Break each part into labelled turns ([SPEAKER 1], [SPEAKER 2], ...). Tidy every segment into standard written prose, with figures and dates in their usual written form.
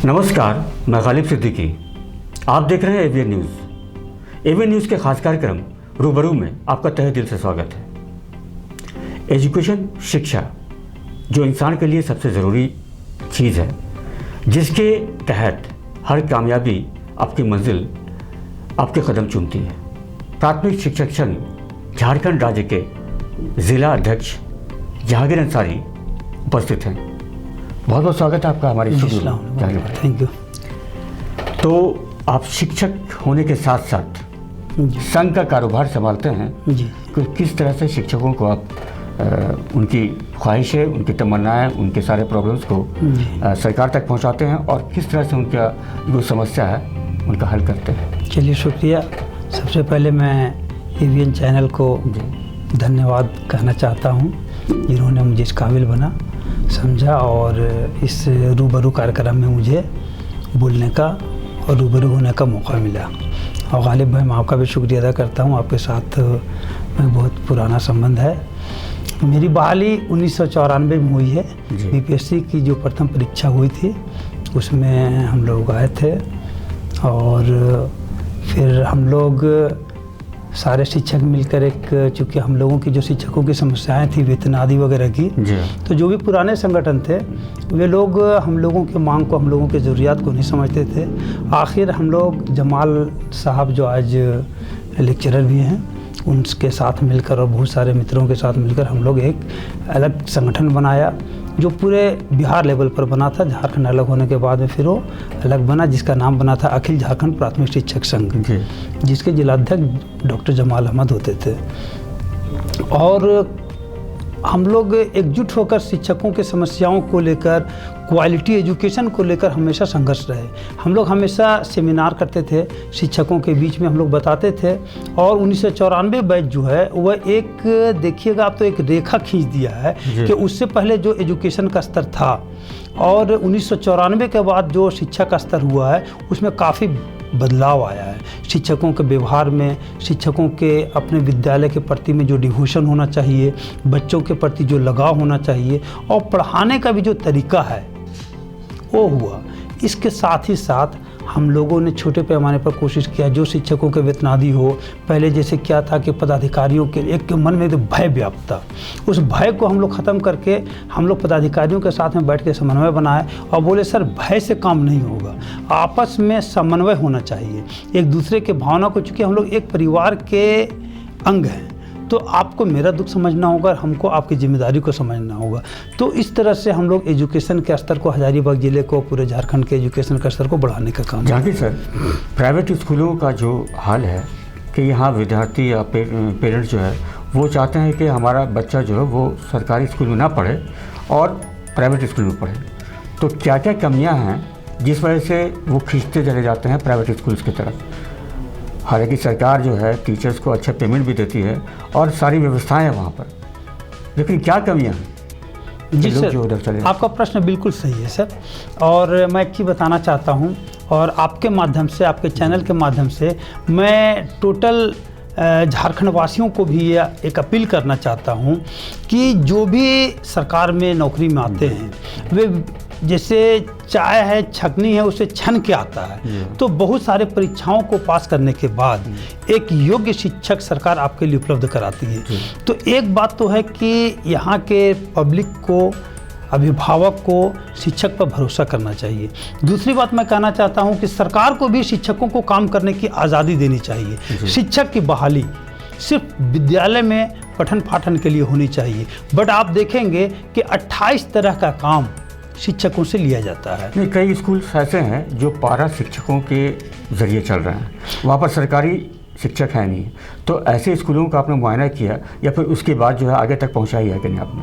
[SPEAKER 1] नमस्कार, मैं गालिब सिद्दीकी। आप देख रहे हैं एवीएन न्यूज़। एवीएन न्यूज़ के खास कार्यक्रम रूबरू में आपका तहे दिल से स्वागत है। एजुकेशन, शिक्षा, जो इंसान के लिए सबसे ज़रूरी चीज़ है, जिसके तहत हर कामयाबी आपकी मंजिल आपके कदम चूमती है। प्राथमिक शिक्षक संघ झारखंड राज्य के ज़िला अध्यक्ष जहांगीर अंसारी उपस्थित हैं। बहुत बहुत स्वागत है आपका हमारे स्टूडियो में।
[SPEAKER 2] Thank you.
[SPEAKER 1] तो आप शिक्षक होने के साथ साथ संघ का कारोबार संभालते हैं
[SPEAKER 2] जी।
[SPEAKER 1] किस तरह से शिक्षकों को आप उनकी ख्वाहिशें, उनकी तमन्नाएं, उनके सारे प्रॉब्लम्स को सरकार तक पहुंचाते हैं और किस तरह से उनका जो समस्या है उनका हल करते हैं?
[SPEAKER 2] चलिए, शुक्रिया। सबसे पहले मैं एवीएन चैनल को धन्यवाद कहना चाहता हूं, जिन्होंने मुझे इस काबिल बना समझा और इस रूबरू कार्यक्रम में मुझे बोलने का और रूबरू होने का मौका मिला। और गालिब भाई, मैं आपका भी शुक्रिया अदा करता हूं। आपके साथ मैं बहुत पुराना संबंध है। मेरी बहाली 1994 में हुई है। बीपीएससी की जो प्रथम परीक्षा हुई थी उसमें हम लोग आए थे और फिर हम लोग सारे शिक्षक मिलकर चूँकि हम लोगों की जो शिक्षकों की समस्याएं थी वेतन आदि वगैरह की, तो जो भी पुराने संगठन थे वे लोग हम लोगों की मांग को, हम लोगों की ज़रूरियात को नहीं समझते थे। आखिर हम लोग जमाल साहब जो आज लेक्चरर भी हैं, उनके साथ मिलकर और बहुत सारे मित्रों के साथ मिलकर हम लोग एक अलग संगठन बनाया जो पूरे बिहार लेवल पर बना था। झारखंड अलग होने के बाद में फिर वो अलग बना, जिसका नाम बना था अखिल झारखंड प्राथमिक शिक्षक संघ, जिसके जिलाध्यक्ष डॉक्टर जमाल अहमद होते थे। और हम लोग एकजुट होकर शिक्षकों के समस्याओं को लेकर, क्वालिटी एजुकेशन को लेकर हमेशा संघर्ष रहे। हम लोग हमेशा सेमिनार करते थे, शिक्षकों के बीच में हम लोग बताते थे। और 1994 बैच जो है वह एक, देखिएगा आप, तो एक रेखा खींच दिया है कि उससे पहले जो एजुकेशन का स्तर था और 1994 के बाद जो शिक्षा का स्तर हुआ है उसमें काफ़ी बदलाव आया है। शिक्षकों के व्यवहार में, शिक्षकों के अपने विद्यालय के प्रति में जो डिवोशन होना चाहिए, बच्चों के प्रति जो लगाव होना चाहिए और पढ़ाने का भी जो तरीका है वो हुआ। इसके साथ ही साथ हम लोगों ने छोटे पैमाने पर कोशिश किया जो शिक्षकों के वेतनादि हो। पहले जैसे क्या था कि पदाधिकारियों के एक के मन में तो भय व्याप्त था, उस भय को हम लोग ख़त्म करके हम लोग पदाधिकारियों के साथ में बैठ के समन्वय बनाए और बोले सर भय से काम नहीं होगा, आपस में समन्वय होना चाहिए, एक दूसरे के भावना को, चूँकि हम लोग एक परिवार के अंग हैं तो आपको मेरा दुख समझना होगा और हमको आपकी जिम्मेदारी को समझना होगा। तो इस तरह से हम लोग एजुकेशन के स्तर को, हजारीबाग ज़िले को, पूरे झारखंड के एजुकेशन के स्तर को बढ़ाने का काम।
[SPEAKER 1] जहांगीर सर, प्राइवेट स्कूलों का जो हाल है कि यहाँ विद्यार्थी या पेरेंट्स जो है वो चाहते हैं कि हमारा बच्चा जो है वो सरकारी स्कूल में ना पढ़े और प्राइवेट स्कूल में पढ़े, तो क्या क्या कमियाँ हैं जिस वजह से वो खींचते चले जाते हैं प्राइवेट स्कूल्स की तरफ? हालांकि सरकार जो है टीचर्स को अच्छा पेमेंट भी देती है और सारी व्यवस्थाएं हैं वहाँ पर, लेकिन क्या कमियाँ हैं?
[SPEAKER 2] जी सर, आपका प्रश्न बिल्कुल सही है सर। और मैं एक चीज़ बताना चाहता हूँ और आपके माध्यम से, आपके चैनल के माध्यम से मैं टोटल झारखंड वासियों को भी एक अपील करना चाहता हूँ कि जो भी सरकार में नौकरी में आते हैं वे, जैसे चाय है, छकनी है, उसे छन के आता है। तो बहुत सारे परीक्षाओं को पास करने के बाद एक योग्य शिक्षक सरकार आपके लिए उपलब्ध कराती है। तो एक बात तो है कि यहाँ के पब्लिक को, अभिभावक को शिक्षक पर भरोसा करना चाहिए। दूसरी बात मैं कहना चाहता हूँ कि सरकार को भी शिक्षकों को काम करने की आज़ादी देनी चाहिए। शिक्षक की बहाली सिर्फ विद्यालय में पठन पाठन के लिए होनी चाहिए, बट आप देखेंगे कि 28 तरह का काम शिक्षकों से लिया जाता है।
[SPEAKER 1] नहीं, कई स्कूल ऐसे हैं जो पारा शिक्षकों के ज़रिए चल रहे हैं, वहाँ पर सरकारी शिक्षक है नहीं, तो ऐसे स्कूलों का आपने मुआयना किया या फिर उसके बाद जो है आगे तक पहुँचाई है कि नहीं आपने?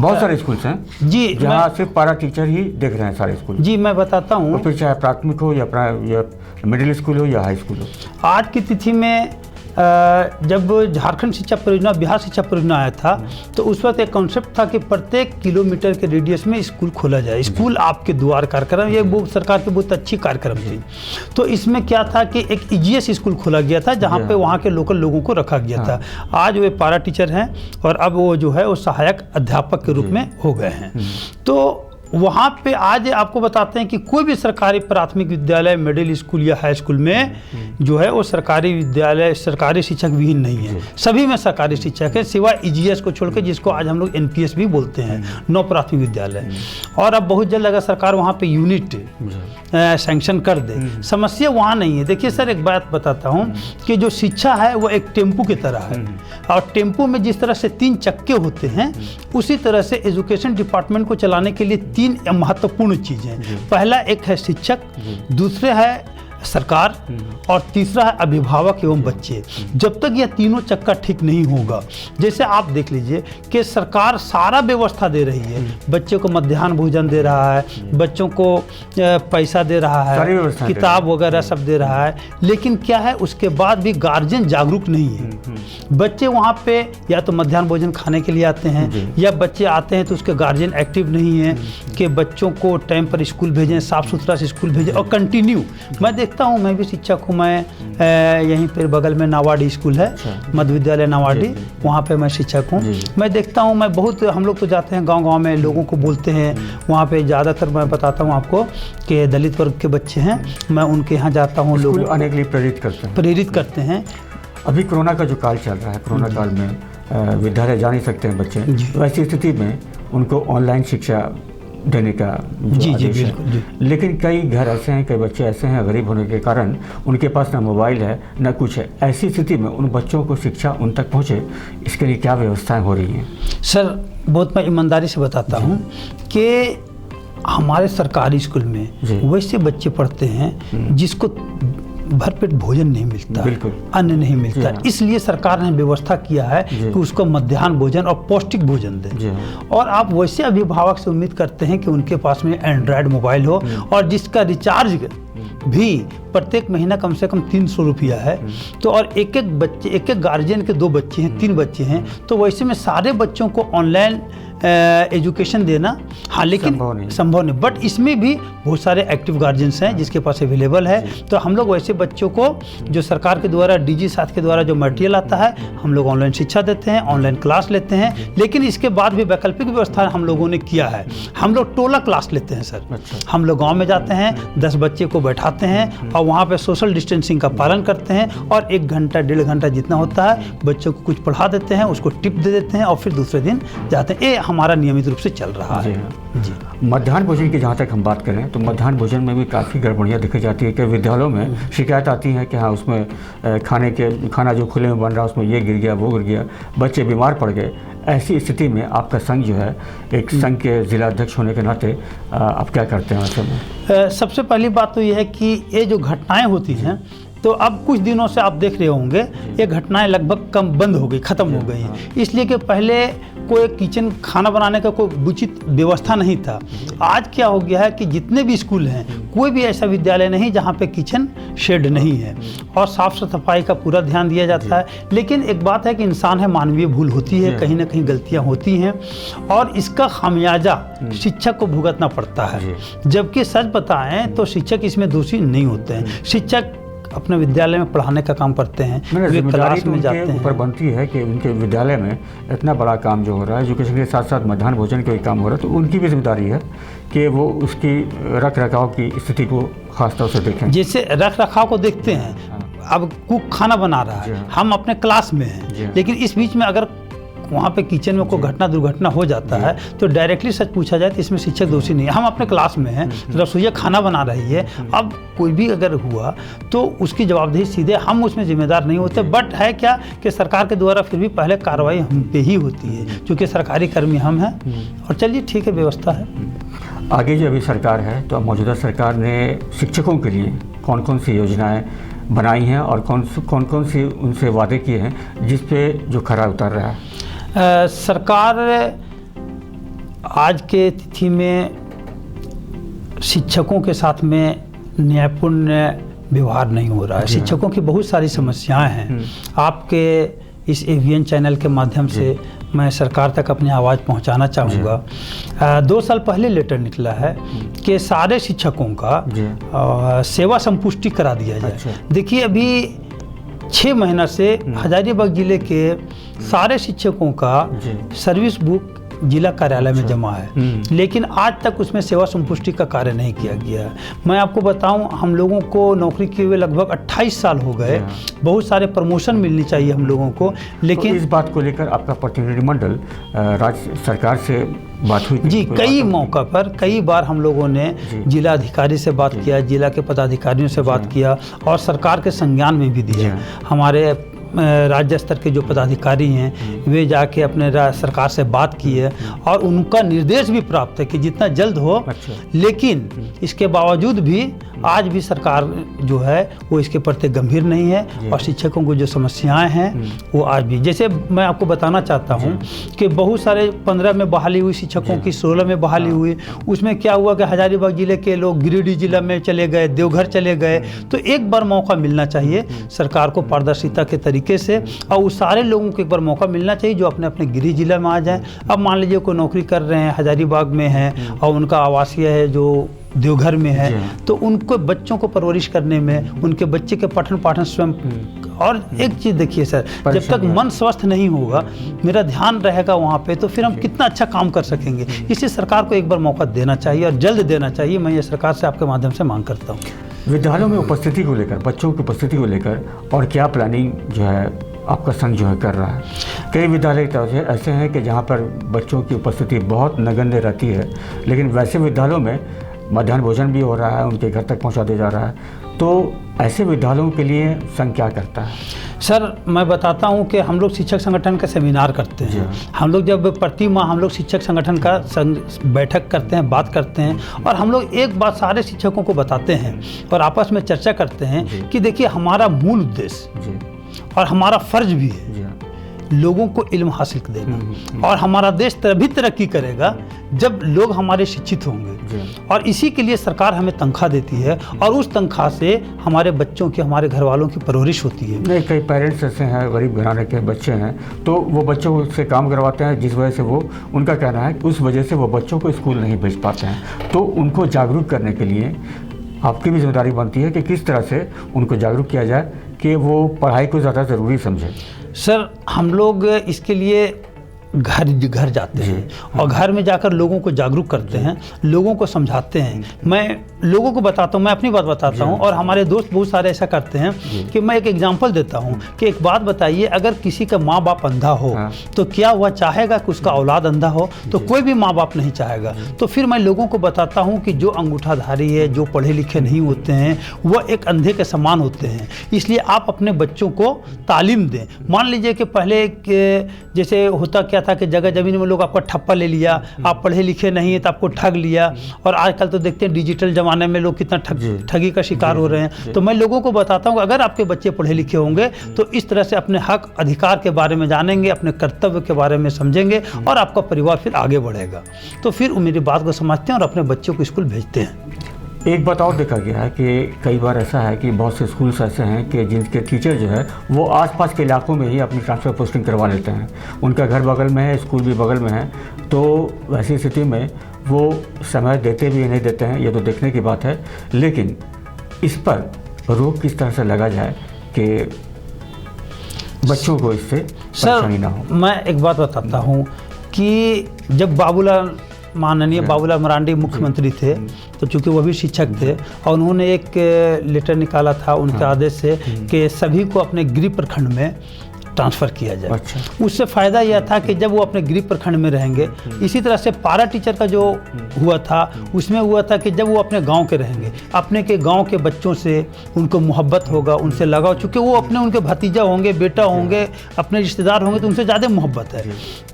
[SPEAKER 1] बहुत सारे स्कूल्स हैं
[SPEAKER 2] जी
[SPEAKER 1] जहाँ सिर्फ पारा टीचर ही देख रहे हैं सारे स्कूल।
[SPEAKER 2] जी मैं बताता हूँ,
[SPEAKER 1] तो फिर चाहे प्राथमिक हो या मिडिल स्कूल हो या हाई स्कूल हो।
[SPEAKER 2] आज की तिथि में जब झारखंड शिक्षा परियोजना, बिहार शिक्षा परियोजना आया था तो उस वक्त एक कॉन्सेप्ट था कि प्रत्येक किलोमीटर के रेडियस में स्कूल खोला जाए, स्कूल आपके द्वार कार्यक्रम। ये वो सरकार की बहुत अच्छी कार्यक्रम थी। तो इसमें क्या था कि एक ईजीएस स्कूल खोला गया था जहाँ पे वहाँ के लोकल लोगों को रखा गया था। आज वे पारा टीचर हैं और अब वो जो है वो सहायक अध्यापक के रूप में हो गए हैं। तो वहाँ पे आज आपको बताते हैं कि कोई भी सरकारी प्राथमिक विद्यालय, मिडिल स्कूल या हाई स्कूल में जो है वो सरकारी विद्यालय, सरकारी शिक्षक विहीन नहीं है। सभी में सरकारी शिक्षक है, सिवाय ईजीएस को छोड़कर, जिसको आज हम लोग एनपीएस भी बोलते हैं, 9 प्राथमिक विद्यालय। और अब बहुत जल्द अगर सरकार वहाँ पे यूनिट सैंक्शन कर दे, समस्या वहाँ नहीं है। देखिए सर, एक बात बताता हूँ कि जो शिक्षा है वो एक टेम्पू की तरह है, और टेम्पू में जिस तरह से 3 चक्के होते हैं, उसी तरह से एजुकेशन डिपार्टमेंट को चलाने के लिए 3 महत्वपूर्ण चीज़ें हैं। पहला एक है शिक्षक, दूसरे है सरकार, और तीसरा है अभिभावक एवं बच्चे। जब तक यह तीनों चक्का ठीक नहीं होगा, जैसे आप देख लीजिए कि सरकार सारा व्यवस्था दे रही है, बच्चों को मध्याह्न भोजन दे रहा है, बच्चों को पैसा दे रहा है, किताब वगैरह सब दे रहा है, लेकिन क्या है, उसके बाद भी गार्जियन जागरूक नहीं है। बच्चे वहाँ पे या तो मध्याह्न भोजन खाने के लिए आते हैं, या बच्चे आते हैं तो उसके गार्जियन एक्टिव नहीं है कि बच्चों को टाइम पर स्कूल भेजें, साफ सुथरा से स्कूल भेजें, और कंटिन्यू। मैं देखता हूँ, मैं भी शिक्षक हूँ, मैं यहीं पर बगल में नावाडी स्कूल है, मध्य विद्यालय नावाडी, वहाँ पे मैं शिक्षक हूँ। मैं देखता हूँ, मैं बहुत, हम लोग तो जाते हैं गांव-गांव में, लोगों को बोलते हैं, वहाँ पे ज़्यादातर मैं बताता हूँ आपको कि दलित वर्ग के बच्चे हैं, मैं उनके यहाँ जाता हूँ, लोग
[SPEAKER 1] आने के लिए प्रेरित
[SPEAKER 2] करते हैं।
[SPEAKER 1] अभी कोरोना का जो काल चल रहा है, कोरोना काल में विद्यालय जा नहीं सकते हैं बच्चे, तो ऐसी स्थिति में उनको ऑनलाइन शिक्षा देने का जो आदेश है। लेकिन कई घर ऐसे हैं, कई बच्चे ऐसे हैं, गरीब होने के कारण उनके पास ना मोबाइल है ना कुछ है। ऐसी स्थिति में उन बच्चों को शिक्षा उन तक पहुँचे, इसके लिए क्या व्यवस्थाएं हो रही हैं?
[SPEAKER 2] सर, बहुत मैं ईमानदारी से बताता हूँ कि हमारे सरकारी स्कूल में वैसे बच्चे पढ़ते हैं जिसको भरपेट भोजन नहीं मिलता, अन्न नहीं मिलता, इसलिए सरकार ने व्यवस्था किया है कि उसको मध्याह्न भोजन और पौष्टिक भोजन दें। और आप वैसे अभिभावक से उम्मीद करते हैं कि उनके पास में एंड्रॉयड मोबाइल हो, और जिसका रिचार्ज भी प्रत्येक महीना कम से कम 300 रुपया है, तो और एक एक गार्जियन के 2 बच्चे हैं, 3 बच्चे हैं, तो वैसे में सारे बच्चों को ऑनलाइन एजुकेशन देना, हाँ, लेकिन संभव नहीं। बट इसमें भी बहुत सारे एक्टिव गार्जियंस हैं जिसके पास अवेलेबल है, तो हम लोग वैसे बच्चों को जो सरकार के द्वारा DG साथ के द्वारा जो मटेरियल आता है, हम लोग ऑनलाइन शिक्षा देते हैं, ऑनलाइन क्लास लेते हैं। लेकिन इसके बाद भी वैकल्पिक व्यवस्था हम लोगों ने किया है, हम लोग टोला क्लास लेते हैं सर। हम लोग गाँव में जाते हैं, 10 बच्चे को बैठाते हैं, और वहाँ पर सोशल डिस्टेंसिंग का पालन करते हैं, और 1 घंटा 1.5 घंटा जितना होता है बच्चों को कुछ पढ़ा देते हैं, उसको टिप दे देते हैं, और फिर दूसरे दिन जाते हैं। ये हमारा नियमित रूप से चल रहा है।
[SPEAKER 1] जी। मध्याह्न भोजन की जहाँ तक हम बात करें तो मध्याह्न भोजन में भी काफ़ी गड़बड़ियाँ देखी जाती है कि विद्यालयों में शिकायत आती है कि हाँ, उसमें खाना जो खुले में बन रहा है उसमें ये गिर गया, वो गिर गया, बच्चे बीमार पड़ गए। ऐसी स्थिति में आपका संघ जो है, एक संघ के जिला अध्यक्ष होने के नाते आप क्या करते हैं ऐसे में?
[SPEAKER 2] सबसे पहली बात तो ये है कि ये जो घटनाएं होती हैं, तो अब कुछ दिनों से आप देख रहे होंगे ये घटनाएं लगभग कम बंद हो गई, ख़त्म हो गई हैं। इसलिए कि पहले कोई किचन खाना बनाने का कोई उचित व्यवस्था नहीं था। आज क्या हो गया है कि जितने भी स्कूल हैं, कोई भी ऐसा विद्यालय नहीं जहाँ पे किचन शेड नहीं है, और साफ़ सफाई का पूरा ध्यान दिया जाता है। लेकिन एक बात है कि इंसान है, मानवीय भूल होती है, कहीं ना कहीं गलतियाँ होती हैं, और इसका खामियाजा शिक्षक को भुगतना पड़ता है। जबकि सच बताएं तो शिक्षक इसमें दोषी नहीं होते हैं। शिक्षक अपने विद्यालय में पढ़ाने का काम करते हैं, वे क्लास में जाते हैं।
[SPEAKER 1] ऊपर बनती है कि उनके विद्यालय में इतना बड़ा काम जो हो रहा है, एजुकेशन के साथ साथ मध्याह्न भोजन का भी काम हो रहा है, तो उनकी भी जिम्मेदारी है कि वो उसकी रख रखाव की स्थिति को खासतौर से देखें।
[SPEAKER 2] जैसे रख रखाव को देखते हैं, अब कुक खाना बना रहा है, हम अपने क्लास में हैं, लेकिन इस बीच में अगर वहाँ पे किचन में कोई घटना दुर्घटना हो जाता है तो डायरेक्टली सच पूछा जाए तो इसमें शिक्षक दोषी नहीं है। हम अपने क्लास में हैं, रसोइया खाना बना रही है, अब कोई भी अगर हुआ तो उसकी जवाबदेही सीधे हम उसमें जिम्मेदार नहीं होते। बट है क्या कि सरकार के द्वारा फिर भी पहले कार्रवाई हम पे ही होती है, क्योंकि सरकारी कर्मी हम हैं। और चलिए ठीक है, व्यवस्था है।
[SPEAKER 1] आगे जो अभी सरकार है, तो मौजूदा सरकार ने शिक्षकों के लिए कौन कौन सी योजनाएँ बनाई हैं और कौन कौन सी उनसे वादे किए हैं जिस पे जो खरा उतर रहा है?
[SPEAKER 2] सरकार आज के तिथि में शिक्षकों के साथ में न्यायपूर्ण व्यवहार नहीं हो रहा है। शिक्षकों की बहुत सारी समस्याएं हैं। आपके इस एवीएन चैनल के माध्यम से मैं सरकार तक अपनी आवाज़ पहुंचाना चाहूँगा। 2 साल पहले लेटर निकला है कि सारे शिक्षकों का सेवा संपुष्टि करा दिया जाए। देखिए, अभी 6 महीना से हजारीबाग जिले के सारे शिक्षकों का सर्विस बुक जिला कार्यालय में जमा है, लेकिन आज तक उसमें सेवा संपुष्टि का कार्य नहीं किया गया है। मैं आपको बताऊं, हम लोगों को नौकरी किए हुए लगभग 28 साल हो गए, बहुत सारे प्रमोशन मिलनी चाहिए हम लोगों को, लेकिन
[SPEAKER 1] तो इस बात को लेकर आपका प्रतिनिधिमंडल राज्य सरकार से बात हुई?
[SPEAKER 2] जी, कई मौका पर कई बार हम लोगों ने जिला अधिकारी से बात किया, जिला के पदाधिकारियों से बात किया और सरकार के संज्ञान में भी दिया। हमारे राज्य स्तर के जो पदाधिकारी हैं वे जाके अपने सरकार से बात की है और उनका निर्देश भी प्राप्त है कि जितना जल्द हो। लेकिन इसके बावजूद भी आज भी सरकार जो है वो इसके प्रति गंभीर नहीं है और शिक्षकों को जो समस्याएं हैं वो आज भी, जैसे मैं आपको बताना चाहता हूं कि बहुत सारे 15 में बहाली हुई शिक्षकों की, 16 में बहाली हुई, उसमें क्या हुआ कि हजारीबाग जिले के लोग गिरिडीह जिला में चले गए, देवघर चले गए। तो एक बार मौका मिलना चाहिए सरकार को पारदर्शिता के तरीके से, और उस सारे लोगों को एक बार मौका मिलना चाहिए जो अपने अपने गिरिडीह जिला में आ जाएं। अब मान लीजिए कोई नौकरी कर रहे हैं हजारीबाग में है और उनका आवासीय है जो देवघर में है, तो उनको बच्चों को परवरिश करने में, उनके बच्चे के पठन पाठन स्वयं, और एक चीज़ देखिए सर, जब तक मन स्वस्थ नहीं होगा, मेरा ध्यान रहेगा वहाँ पे, तो फिर हम कितना अच्छा काम कर सकेंगे। इसलिए सरकार को एक बार मौका देना चाहिए और जल्द देना चाहिए। मैं ये सरकार से आपके माध्यम से मांग करता हूँ।
[SPEAKER 1] विद्यालयों में उपस्थिति को लेकर, बच्चों की उपस्थिति को लेकर और क्या प्लानिंग जो है आपका संघ जो है कर रहा है? कई विद्यालय ऐसे हैं कि जहाँ पर बच्चों की उपस्थिति बहुत नगण्य रहती है, लेकिन वैसे विद्यालयों में मध्याह्न भोजन भी हो रहा है, उनके घर तक पहुंचा दिया जा रहा है। तो ऐसे विद्यालयों के लिए संघ क्या करता है?
[SPEAKER 2] सर मैं बताता हूं कि हम लोग शिक्षक संगठन का सेमिनार करते हैं। हम लोग जब प्रति माह हम लोग शिक्षक संगठन का बैठक करते हैं, बात करते हैं, और हम लोग एक बात सारे शिक्षकों को बताते हैं और आपस में चर्चा करते हैं कि देखिए हमारा मूल उद्देश्य और हमारा फर्ज भी है लोगों को इल्म हासिल देना, और हमारा देश तभी तरक्की करेगा जब लोग हमारे शिक्षित होंगे, और इसी के लिए सरकार हमें तनख्वाह देती है और उस तनख्वाह से हमारे बच्चों की, हमारे घर वालों की परवरिश होती है।
[SPEAKER 1] नहीं, कई पेरेंट्स ऐसे हैं, गरीब घराने के बच्चे हैं, तो वो बच्चों से काम करवाते हैं, जिस वजह से वो, उनका कहना है कि उस वजह से वो बच्चों को स्कूल नहीं भेज पाते हैं। तो उनको जागरूक करने के लिए आपकी भी जिम्मेदारी बनती है कि किस तरह से उनको जागरूक किया जाए कि वो पढ़ाई को ज़्यादा ज़रूरी समझे।
[SPEAKER 2] सर हम लोग इसके लिए घर जाते हैं और घर में जाकर लोगों को जागरूक करते हैं, लोगों को समझाते हैं। मैं लोगों को बताता हूँ, मैं अपनी बात बताता हूँ, और हमारे दोस्त बहुत सारे ऐसा करते हैं कि मैं एक एग्जांपल देता हूँ कि एक बात बताइए, अगर किसी का माँ बाप अंधा हो तो क्या वह चाहेगा कि उसका औलाद अंधा हो? तो कोई भी माँ बाप नहीं चाहेगा। तो फिर मैं लोगों को बताता हूँ कि जो अंगूठाधारी है, जो पढ़े लिखे नहीं होते हैं, वह एक अंधे के समान होते हैं। इसलिए आप अपने बच्चों को तालीम दें। मान लीजिए कि पहले जैसे होता क्या था कि जगह जमीन में लोग आपका ठप्पा ले लिया, आप पढ़े लिखे नहीं है तो आपको ठग लिया, और आजकल तो देखते हैं डिजिटल जमाने में लोग कितना ठगी का शिकार हो रहे हैं। तो मैं लोगों को बताता हूँ अगर आपके बच्चे पढ़े लिखे होंगे तो इस तरह से अपने हक अधिकार के बारे में जानेंगे, अपने कर्तव्य के बारे में समझेंगे, और आपका परिवार फिर आगे बढ़ेगा। तो फिर वो मेरी बात को समझते हैं और अपने बच्चों को स्कूल भेजते हैं।
[SPEAKER 1] एक बात और देखा गया है कि कई बार ऐसा है कि बहुत से स्कूल्स ऐसे हैं कि जिनके टीचर जो है वो आसपास के इलाकों में ही अपनी ट्रांसफ़र पोस्टिंग करवा लेते हैं। उनका घर बगल में है, स्कूल भी बगल में है, तो वैसी स्थिति में वो समय देते भी नहीं देते हैं, ये तो देखने की बात है। लेकिन इस पर रोक किस तरह से लगा जाए कि बच्चों को इससे परेशानी ना हो?
[SPEAKER 2] मैं एक बात बताता हूँ कि जब माननीय बाबूलाल मरांडी मुख्यमंत्री थे, तो चूंकि वो भी शिक्षक थे और उन्होंने एक लेटर निकाला था उनके आदेश से कि सभी को अपने गृह प्रखंड में ट्रांसफ़र किया जाए।
[SPEAKER 1] अच्छा।
[SPEAKER 2] उससे फ़ायदा यह था कि जब वो अपने गृह प्रखंड में रहेंगे, इसी तरह से पारा टीचर का जो हुआ था उसमें हुआ था कि जब वो अपने गांव के रहेंगे, अपने के गांव के बच्चों से उनको मोहब्बत होगा, उनसे लगाव, चूँकि वो उनके भतीजा होंगे, बेटा होंगे, अपने रिश्तेदार होंगे, तो उनसे ज़्यादा मोहब्बत है।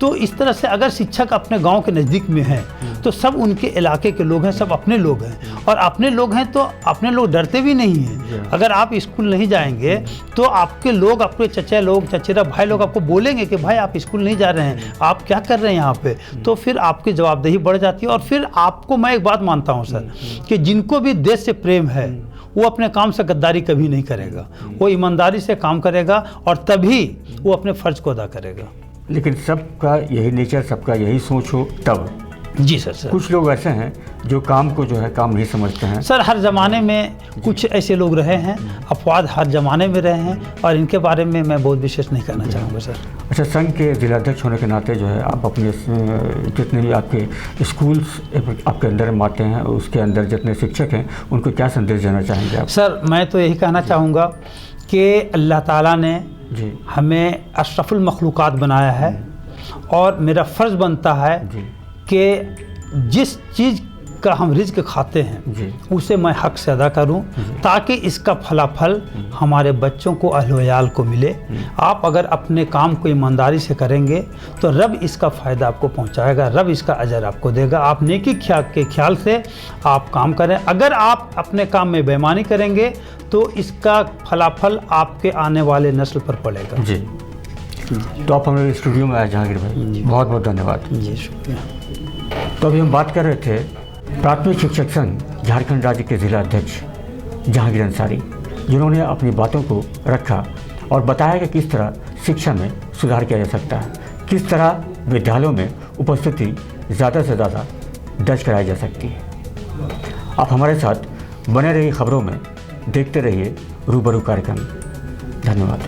[SPEAKER 2] तो इस तरह से अगर शिक्षक अपने गाँव के नज़दीक में है तो सब उनके इलाके के लोग हैं, सब अपने लोग हैं, और अपने लोग हैं तो अपने लोग डरते भी नहीं हैं। अगर आप स्कूल नहीं जाएंगे तो आपके लोग, आपके चचा लोग, चचेरा भाई लोग आपको बोलेंगे कि भाई आप स्कूल नहीं जा रहे हैं, आप क्या कर रहे हैं यहाँ पे, तो फिर आपकी जवाबदेही बढ़ जाती है। और फिर आपको मैं एक बात मानता हूँ सर कि जिनको भी देश से प्रेम है वो अपने काम से गद्दारी कभी नहीं करेगा, वो ईमानदारी से काम करेगा और तभी वो अपने फ़र्ज को अदा करेगा।
[SPEAKER 1] लेकिन सबका यही नेचर, सबका यही सोच हो तब
[SPEAKER 2] जी सर।
[SPEAKER 1] कुछ लोग ऐसे हैं जो काम को जो है काम नहीं समझते हैं।
[SPEAKER 2] सर हर ज़माने में कुछ ऐसे लोग रहे हैं, अपवाद हर ज़माने में रहे हैं, और इनके बारे में मैं बहुत विशेष नहीं करना चाहूँगा सर।
[SPEAKER 1] अच्छा, संघ के जिलाध्यक्ष होने के नाते जो है आप अपने जितने भी आपके स्कूल्स आपके अंदर में आते हैं, उसके अंदर जितने शिक्षक हैं, उनको क्या संदेश देना चाहेंगे आप?
[SPEAKER 2] सर मैं तो यही कहना चाहूँगा कि अल्लाह ताला ने
[SPEAKER 1] जी
[SPEAKER 2] हमें अशरफुल मखलूक़ात बनाया है, और मेरा फ़र्ज़ बनता है
[SPEAKER 1] जी
[SPEAKER 2] कि जिस चीज़ का हम रिज़्क खाते हैं
[SPEAKER 1] जी
[SPEAKER 2] उसे मैं हक़ से अदा करूं, ताकि इसका फलाफल हमारे बच्चों को अहल-व-याल को मिले। आप अगर अपने काम को ईमानदारी से करेंगे तो रब इसका फ़ायदा आपको पहुंचाएगा, रब इसका अजर आपको देगा। आप नेकी के ख्याल से आप काम करें। अगर आप अपने काम में बेईमानी करेंगे तो इसका फलाफल आपके आने वाले नस्ल पर पड़ेगा।
[SPEAKER 1] जी। तो आप हमारे स्टूडियो में आए जहांगीर भाई, बहुत बहुत धन्यवाद।
[SPEAKER 2] जी शुक्रिया।
[SPEAKER 1] तो अभी हम बात कर रहे थे प्राथमिक शिक्षक संघ झारखंड राज्य के जिला अध्यक्ष जहांगीर अंसारी, जिन्होंने अपनी बातों को रखा और बताया कि किस तरह शिक्षा में सुधार किया जा सकता है, किस तरह विद्यालयों में उपस्थिति ज़्यादा से ज़्यादा दर्ज कराई जा सकती है। आप हमारे साथ बने रहिए खबरों में, देखते रहिए रूबरू कार्यक्रम। धन्यवाद।